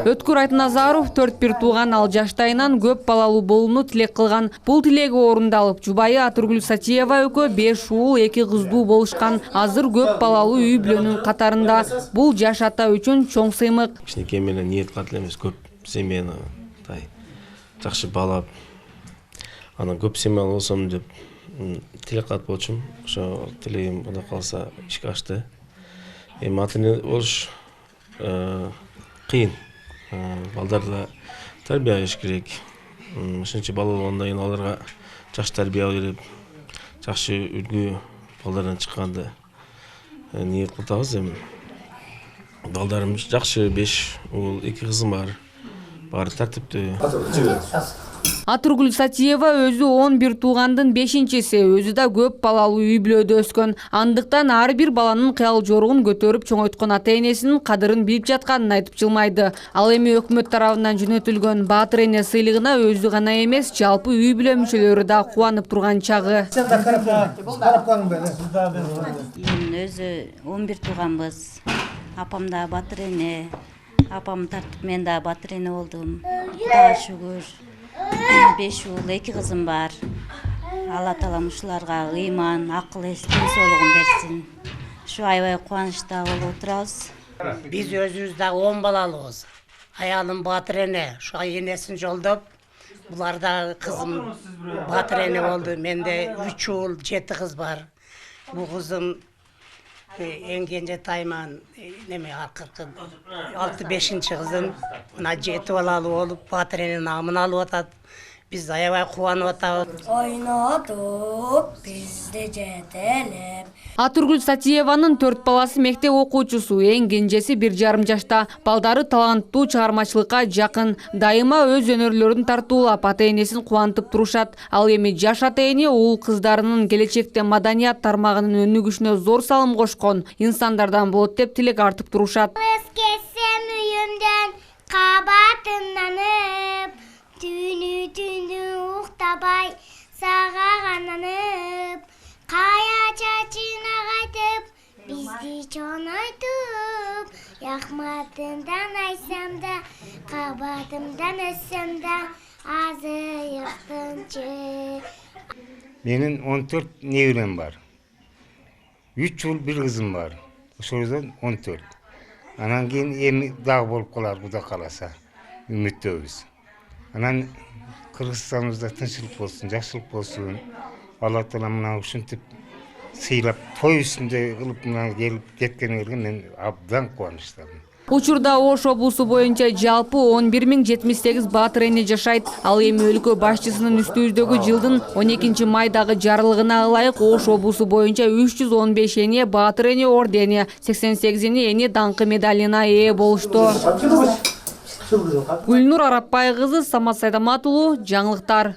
Өткүр Айтназаров 4-1 тууган, ал жаштайынан көп балалуу болууну тилек кылган. Бул тилеги орундалып, жубайы Атургүл Сатиева экөө 5 уулу 2 кыздуу болушкан. Азыр көп балалуу үй бүлөнүн катарында. Бул жаш ата үчүн чоң сыймык. Кичинекей менен ниет кылат элемиз көп семьяны, жакшы балап, анан көп семьялуу болсом деп тилек кылат болчумун. Ошо тилегим Кудай кааласа ишке ашты. Эми ата эне болуш кыйын. Балдарда тарбия бериш керек. Ошончо бала болгондон кийин аларга жакшы тарбия берип, жакшы үлгү балдардан чыкканды ниет кылабыз. Эми балдарым жакшы, 5 уул 2 кызым бар. Баары тартиптүү. Атургүл Сатиева өзү 11 туугандын 5-чиси, өзү да көп балалуу үй бүлөдө өскөн. Андыктан ар бир баланын кыял жоругун көтөрүп чоңойткон ата энесинин кадырын билип жатканын айтып жылмайды. Ал эми өкмөт тарабынан жөнөтүлгөн Баатыр эне сыйлыгына өзү гана эмес, жалпы үй бүлө мүчөлөрү да кубанып турган чагы. Мен өзү 11 тууганбыз. Апам да Батыр эне, апам тартып мен да Батыр эне болдум. Кудайга шүгүр. 5 уул 2 кызым бар. Алла таалам ушуларга ыйман, акыл эс, ден соолугун берсин. Ушу аябай кубанычта болуп отурабыз. Биз өзүбүз да 10 балалуубуз. Аялым Батыр эне, ушу энесин жолдоп, булар да кызым Батыр эне болду. Менде 3 уул 7 кыз бар. Бул кызым эң кенжетайман, неме акыркы 6-5-чи кызым. Мына 7 балалуу болуп, Батыр эне намын алып атат. Биз аябай кубанып атабыз. Ойнотуп, бизде жетелеп. Атургүл Сатиеванын 4 баласы мектеп окуучусу, эң кенжеси 1,5 жашта. Балдары таланттуу, чыгармачылыкка жакын. Дайыма өз өнөрлөрүн тартуулап, ата энесин кубантып турушат. Ал эми жаш ата эне уул кыздарынын келечекте маданият тармагынын өнүгүшүнө зор салым кошкон инсандардан болот деп тилек артып турушат. Кесем үйүмдөн кабатымнанып, түнү уктабай сага гананып, кая чачына кайтып, бизди чоңойтуп, яхматымдан айсам да, кабатымдан өссөм да, азыйыктынчы. Менин 14 неберем бар. 3 уул 1 кызым бар. Ошондон 14. Анан кийин эми дагы болуп калар, Кудай кааласа. Үмүттөбүз. Анан Кыргызстаныбызда тынччылык болсун, жакшылык болсун. Алла таала мына ушинтип сыйлап, той үстүндө кылып мына келип кеткениңерге мен абдан кубанычтамын. Учурда Ош облусу боюнча жалпы 11.078 Баатыр эне жашайт. Ал эми өлкө башчысынын үстүбүздөгү жылдын 12-майдагы жарлыгына ылайык Ош облусу боюнча 315 эне Баатыр эне ордени, 88 эне даңкы медалына ээ болушту. Гүлнур Арапбай кызы, Самат Сайдамат уулу, жаңылыктар.